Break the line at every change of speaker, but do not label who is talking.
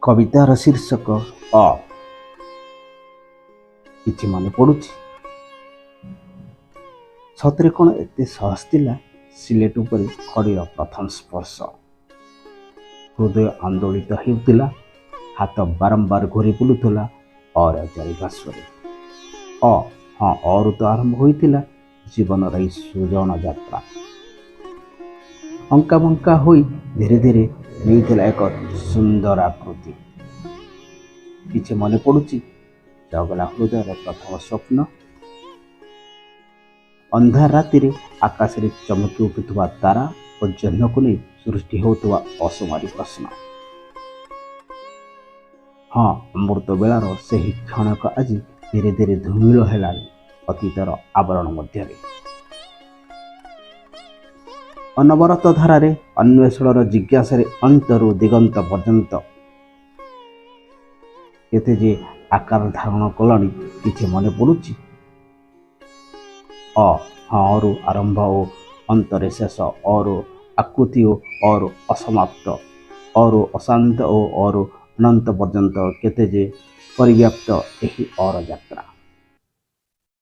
कवितार शीर्षक अ किछि मन पड़ुछि। सतरे कौन एते सहज थिला सिलेट उपरे खड़ीर प्रथम स्पर्श। हृदय आंदोलित हेउथिला, हाथ बारंबार घूरी बुलुथला और जारिबा स्वरे अ हाँ और तो आरंभ होइथिला जीवन रही सुजन यात्रा। अंका बंका होई धीरे धीरे नहीं एक सुंदर आकृति। किछि मन पड़ुछि जगला हृदय प्रथम स्वप्न। अंधार राति आकाश रे चमकी उठुवा तारा और जह्न को नहीं सृष्टि होता असमारी प्रश्न। हाँ अमृत बेलार से ही क्षणक आज धीरे धीरे धूमिल है अतीतर आवरण मध्य अनवरत धारारे अन्वेषण जिज्ञासा अंतरु दिगंत पर्यंत केते जे आकार धारण कलनी किछि मन पड़ुछि। अ हाँ रु आरंभ ओ अंतरे शेष और आकृति और असमाप्त और अशांत और अनंत पर्यंत केते जे परिव्याप्त एही और यात्रा।